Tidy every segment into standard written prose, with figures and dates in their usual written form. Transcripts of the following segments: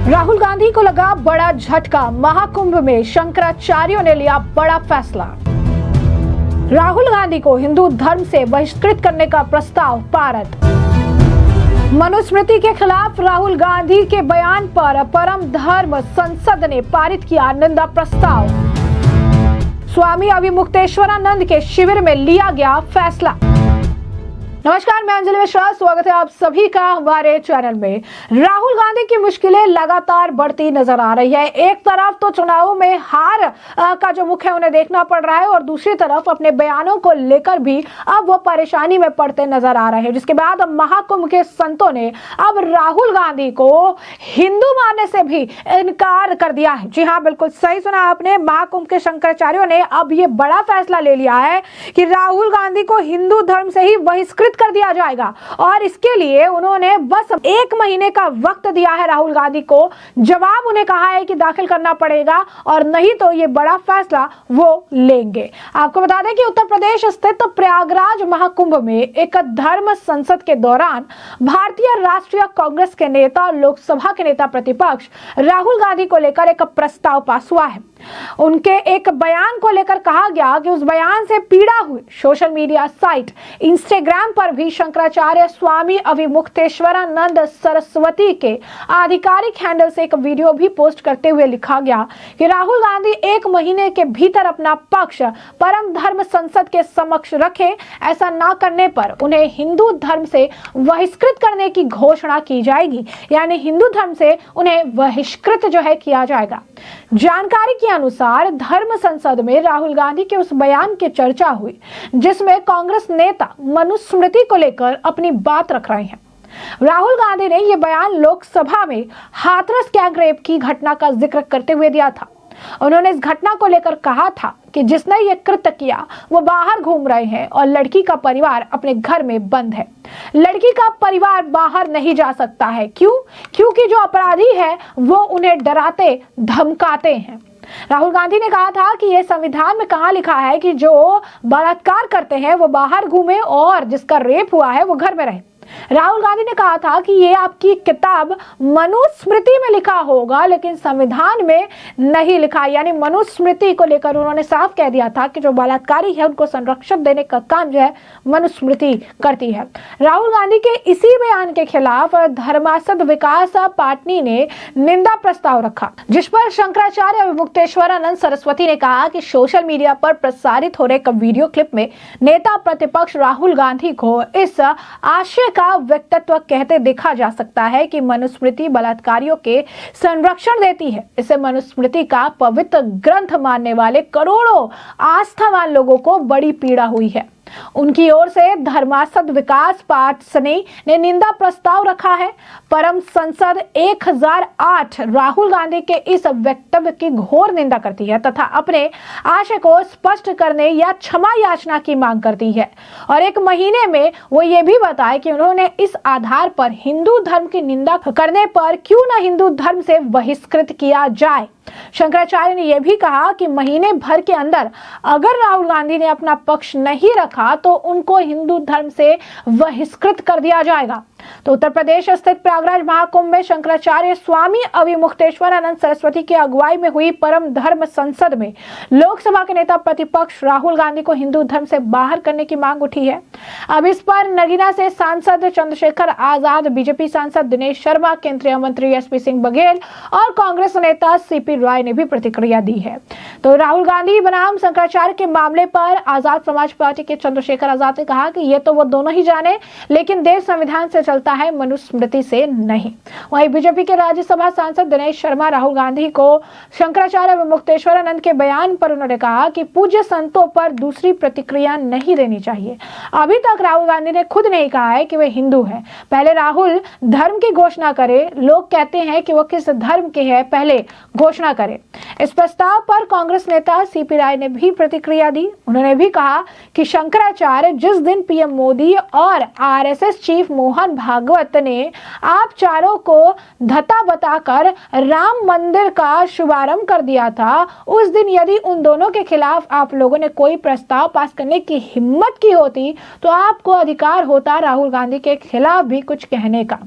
राहुल गांधी को लगा बड़ा झटका, महाकुंभ में शंकराचार्यों ने लिया बड़ा फैसला। राहुल गांधी को हिंदू धर्म से बहिष्कृत करने का प्रस्ताव पारित। मनुस्मृति के खिलाफ राहुल गांधी के बयान पर परम धर्म संसद ने पारित किया निंदा प्रस्ताव। स्वामी अविमुक्तेश्वरानंद के शिविर में लिया गया फैसला। नमस्कार, मैं अंजलि मिश्रा, स्वागत है आप सभी का हमारे चैनल में। राहुल गांधी की मुश्किलें लगातार बढ़ती नजर आ रही है। एक तरफ तो चुनावों में हार का जो मुख है उन्हें देखना पड़ रहा है और दूसरी तरफ अपने बयानों को लेकर भी अब वो परेशानी में पड़ते नजर आ रहे हैं, जिसके बाद अब महाकुंभ के संतों ने अब राहुल गांधी को हिंदू मानने से भी इनकार कर दिया है। जी हाँ, बिल्कुल सही सुना आपने। महाकुंभ के शंकराचार्यों ने अब ये बड़ा फैसला ले लिया है कि राहुल गांधी को हिंदू धर्म से ही बहिष्कृत कर दिया जाएगा और इसके लिए उन्होंने बस 1 महीने का वक्त दिया है राहुल गांधी को। जवाब उन्हें कहा है कि दाखिल करना पड़ेगा और नहीं तो ये बड़ा फैसला वो लेंगे। आपको बता दें कि उत्तर प्रदेश स्थित प्रयागराज महाकुंभ में एक धर्म संसद के दौरान भारतीय राष्ट्रीय कांग्रेस के नेता और लोकसभा के नेता प्रतिपक्ष राहुल गांधी को लेकर एक प्रस्ताव पास हुआ है। उनके एक बयान को लेकर कहा गया कि उस बयान से पीड़ा हुई सोशल मीडिया साइट इंस्टाग्राम पर भी शंकराचार्य स्वामी अविमुक्तेश्वरानंद सरस्वती के आधिकारिक हैंडल से एक वीडियो भी पोस्ट करते हुए लिखा गया कि राहुल गांधी 1 महीने के भीतर अपना पक्ष परम धर्म संसद के समक्ष रखे। ऐसा ना करने पर उन्हें हिंदू धर्म से बहिष्कृत करने की घोषणा की जाएगी, यानी हिंदू धर्म से उन्हें बहिष्कृत जो है किया जाएगा। जानकारी के अनुसार धर्म संसद में राहुल गांधी के उस बयान की चर्चा हुई जिसमें कांग्रेस नेता मनुस्मृति को लेकर अपनी बात रख रहे हैं। राहुल गांधी ने यह बयान लोकसभा में हाथरस गैंग रेप की घटना का जिक्र करते हुए दिया था। उन्होंने इस घटना को लेकर कहा था कि जिसने ये कृत्य किया वो बाहर घूम रहे हैं और लड़की का परिवार अपने घर में बंद है। लड़की का परिवार बाहर नहीं जा सकता है। क्योंकि जो अपराधी है वो उन्हें डराते धमकाते हैं। राहुल गांधी ने कहा था कि यह संविधान में कहाँ लिखा है कि जो बलात्कार करते हैं वो बाहर घूमे और जिसका रेप हुआ है वो घर में रहे। राहुल गांधी ने कहा था कि ये आपकी किताब मनुस्मृति में लिखा होगा लेकिन संविधान में नहीं लिखा, यानी मनुस्मृति को लेकर उन्होंने साफ कह दिया था कि जो बलात्कारी है उनको संरक्षण देने का काम जो है मनुस्मृति करती है। राहुल गांधी के इसी बयान के खिलाफ धर्मासद विकास पाटनी ने निंदा प्रस्ताव रखा, जिस पर शंकराचार्य अविमुक्तेश्वरानंद सरस्वती ने कहा कि सोशल मीडिया पर प्रसारित हो रहे एक वीडियो क्लिप में नेता प्रतिपक्ष राहुल गांधी को इस आशय का व्यक्तित्व कहते देखा जा सकता है कि मनुस्मृति बलात्कारियों के संरक्षण देती है। इसे मनुस्मृति का पवित्र ग्रंथ मानने वाले करोड़ों आस्थावान लोगों को बड़ी पीड़ा हुई है। उनकी ओर से धर्मासद विकास पाटसनी ने निंदा प्रस्ताव रखा है। परम संसद 1008 राहुल गांधी के इस वक्तव्य की घोर निंदा करती है तथा अपने आशय को स्पष्ट करने या क्षमा याचना की मांग करती है और 1 महीने में वो ये भी बताए कि उन्होंने इस आधार पर हिंदू धर्म की निंदा करने पर क्यों न हिंदू धर्म से बहिष्कृत किया जाए। शंकराचार्य ने यह भी कहा कि महीने भर के अंदर अगर राहुल गांधी ने अपना पक्ष नहीं रखा तो उनको हिंदू धर्म से बहिष्कृत कर दिया जाएगा। तो उत्तर प्रदेश स्थित प्रयागराज महाकुंभ में शंकराचार्य स्वामी अविमुक्तेश्वरानंद सरस्वती की अगुवाई में हुई परम धर्म संसद में लोकसभा के नेता प्रतिपक्ष राहुल गांधी को हिंदू धर्म से बाहर करने की मांग उठी है। अब इस पर नगीना से सांसद चंद्रशेखर आजाद, बीजेपी सांसद दिनेश शर्मा, केंद्रीय मंत्री एसपी सिंह बघेल और कांग्रेस नेता सीपी राय ने भी प्रतिक्रिया दी है। तो राहुल गांधी बनाम शंकराचार्य के मामले पर आजाद समाज पार्टी के चंद्रशेखर आजाद ने कहा कि ये तो वो दोनों ही जाने, लेकिन देश संविधान से चलता है, मनुस्मृति से नहीं। वहीं बीजेपी के राज्यसभा सांसद दिनेश शर्मा राहुल गांधी को शंकराचार्य अविमुक्तेश्वरानंद के बयान पर उन्होंने कहा कि पूज्य संतों पर दूसरी प्रतिक्रिया नहीं देनी चाहिए। अभी तक राहुल गांधी ने खुद नहीं कहा है कि वे हिंदू हैं। पहले राहुल धर्म की घोषणा करे। लोग कहते हैं कि वो किस धर्म के हैं, पहले घोषणा करे। इस प्रस्ताव पर कांग्रेस नेता सीपी राय ने भी प्रतिक्रिया दी। उन्होंने भी कहा कि शंकराचार्य जिस दिन पीएम मोदी और आरएसएस चीफ मोहन भागवत ने आप चारों को धता बताकर राम मंदिर का शुभारंभ कर दिया था, उस दिन यदि उन दोनों के खिलाफ आप लोगों ने कोई प्रस्ताव पास करने की हिम्मत की होती तो आपको अधिकार होता राहुल गांधी के खिलाफ भी कुछ कहने का।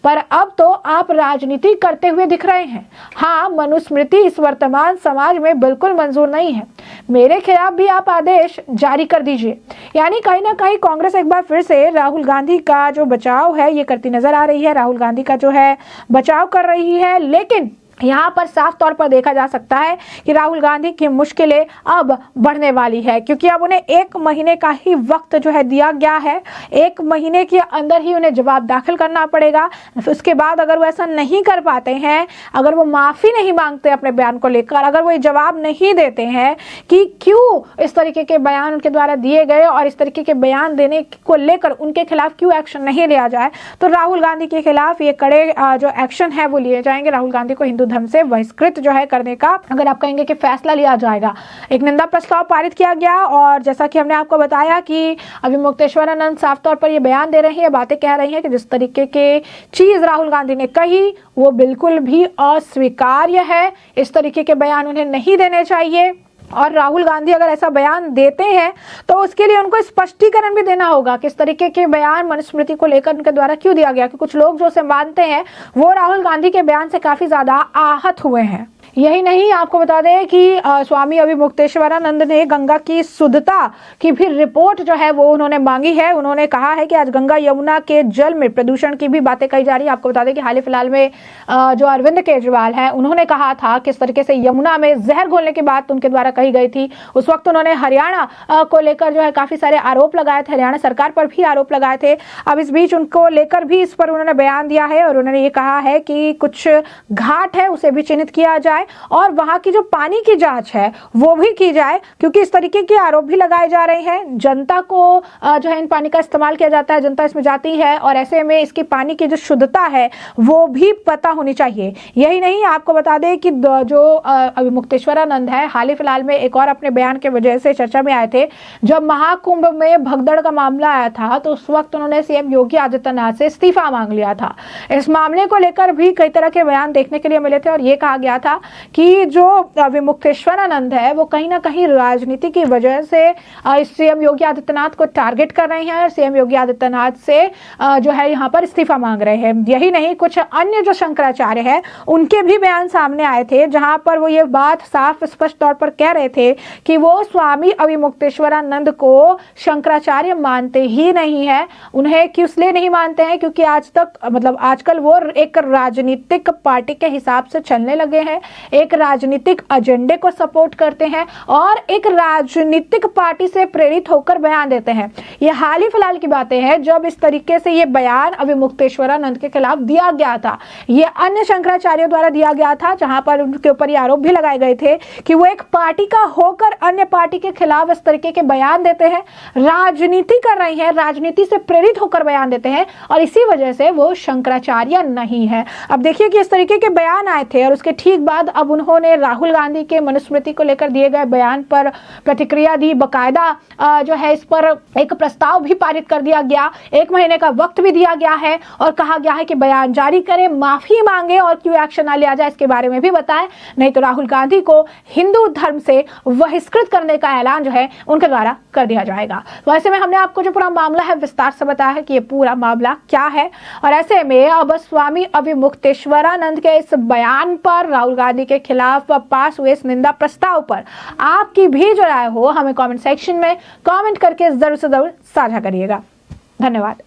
पर अब तो आप राजनीति करते हुए दिख रहे हैं। हाँ, मनुस्मृति इस वर्तमान समाज में बिल्कुल मंजूर नहीं है। मेरे खिलाफ भी आप आदेश जारी कर दीजिए। यानी कहीं ना कहीं कांग्रेस एक बार फिर से राहुल गांधी का जो बचाव है ये करती नजर आ रही है। राहुल गांधी का जो है बचाव कर रही है, लेकिन यहाँ पर साफ तौर पर देखा जा सकता है कि राहुल गांधी की मुश्किलें अब बढ़ने वाली है, क्योंकि अब उन्हें 1 महीने का ही वक्त जो है दिया गया है। 1 महीने के अंदर ही उन्हें जवाब दाखिल करना पड़ेगा। उसके बाद अगर वो ऐसा नहीं कर पाते हैं, अगर वो माफ़ी नहीं मांगते अपने बयान को लेकर, अगर वो जवाब नहीं देते हैं कि क्यों इस तरीके के बयान उनके द्वारा दिए गए और इस तरीके के बयान देने को लेकर उनके खिलाफ क्यों एक्शन नहीं लिया जाए, तो राहुल गांधी के खिलाफ ये कड़े जो एक्शन है वो लिए जाएंगे। राहुल गांधी को हिंदू धर्म से बहिष्कृत जो है करने का, अगर आप कहेंगे कि फैसला लिया जाएगा। एक निंदा प्रस्ताव पारित किया गया और जैसा कि हमने आपको बताया कि अभी मुक्तेश्वरानंद साफ तौर पर ये बयान दे रही है, बातें कह रही हैं कि जिस तरीके के चीज राहुल गांधी ने कही वो बिल्कुल भी अस्वीकार्य है। इस तरीके के बयान उन्हें नहीं देने चाहिए और राहुल गांधी अगर ऐसा बयान देते हैं तो उसके लिए उनको स्पष्टीकरण भी देना होगा कि इस तरीके के बयान मनुस्मृति को लेकर उनके द्वारा क्यों दिया गया, कि कुछ लोग जो उसे मानते हैं वो राहुल गांधी के बयान से काफी ज्यादा आहत हुए हैं। यही नहीं, आपको बता दें कि स्वामी अभी मुक्तेश्वरानंद ने गंगा की शुद्धता की भी रिपोर्ट जो है वो उन्होंने मांगी है। उन्होंने कहा है कि आज गंगा यमुना के जल में प्रदूषण की भी बातें कही जा रही है। आपको बता दें कि हाल ही फिलहाल में जो अरविंद केजरीवाल हैं उन्होंने कहा था किस तरीके से यमुना में जहर घोलने की बात उनके द्वारा कही गई थी। उस वक्त उन्होंने हरियाणा को लेकर जो है काफी सारे आरोप लगाए थे, हरियाणा सरकार पर भी आरोप लगाए थे। अब इस बीच उनको लेकर भी इस पर उन्होंने बयान दिया है और उन्होंने ये कहा है कि कुछ घाट है उसे भी चिन्हित किया जाए और वहां की जो पानी की जांच है वो भी की जाए, क्योंकि इस तरीके के आरोप भी लगाए जा रहे हैं। जनता को जो है इन पानी का इस्तेमाल किया जाता है, जनता इसमें जाती है और ऐसे में इसकी पानी की जो शुद्धता है वो भी पता होनी चाहिए। यही नहीं, आपको बता दें कि जो अभी मुक्तेश्वरानंद है हाल ही फिलहाल में एक और अपने बयान के वजह से चर्चा में आए थे। जब महाकुंभ में भगदड़ का मामला आया था तो उस वक्त उन्होंने सीएम योगी आदित्यनाथ से इस्तीफा मांग लिया था। इस मामले को लेकर भी कई तरह के बयान देखने के लिए मिले थे और ये कहा गया था कि जो अभी मुक्तेश्वरानंद है वो कहीं ना कहीं राजनीति की वजह से सीएम योगी आदित्यनाथ को टारगेट कर रहे हैं और सीएम योगी आदित्यनाथ से जो है यहाँ पर इस्तीफा मांग रहे हैं। यही नहीं, कुछ अन्य जो शंकराचार्य है उनके भी बयान सामने आए थे जहां पर वो ये बात साफ स्पष्ट तौर पर कह रहे थे कि वो स्वामी अभी मुक्तेश्वरानंद को शंकराचार्य मानते ही नहीं है। उन्हें क्यों इसलिए नहीं मानते हैं क्योंकि आज तक मतलब आजकल वो एक राजनीतिक पार्टी के हिसाब से चलने लगे हैं, एक राजनीतिक एजेंडे को सपोर्ट करते हैं और एक राजनीतिक पार्टी से प्रेरित होकर बयान देते हैं। ये हाल ही फिलहाल की बातें हैं जब इस तरीके से ये बयान अभी मुक्तेश्वरानंद के खिलाफ दिया गया था। ये अन्य शंकराचार्यों द्वारा दिया गया था जहां पर उनके ऊपर ये आरोप भी लगाए गए थे कि वो एक पार्टी का होकर अन्य पार्टी के खिलाफ इस तरीके के बयान देते हैं, राजनीति कर रही है, राजनीति से प्रेरित होकर बयान देते हैं और इसी वजह से वो शंकराचार्य नहीं है। अब देखिए कि इस तरीके के बयान आए थे और उसके ठीक बाद अब उन्होंने राहुल गांधी के मनुस्मृति को लेकर दिए गए बयान पर प्रतिक्रिया दी। बकायदा जो है इस पर एक प्रस्ताव भी पारित कर दिया गया, 1 महीने का वक्त भी दिया गया है और कहा गया है कि बयान जारी करें, माफी मांगे और क्यों एक्शन ना लिया जाए इसके बारे में भी बताएं, नहीं तो राहुल गांधी को हिंदू धर्म से बहिष्कृत करने का ऐलान जो है उनके द्वारा कर दिया जाएगा। तो ऐसे में हमने आपको जो पूरा मामला है विस्तार से बताया है कि ये पूरा मामला क्या है और ऐसे में अब स्वामी अभी मुक्तेश्वरानंद के इस बयान पर राहुल गांधी के खिलाफ पास हुए इस निंदा प्रस्ताव पर आपकी भी जो राय हो हमें कमेंट सेक्शन में कमेंट करके जरूर से जरूर साझा करिएगा। धन्यवाद।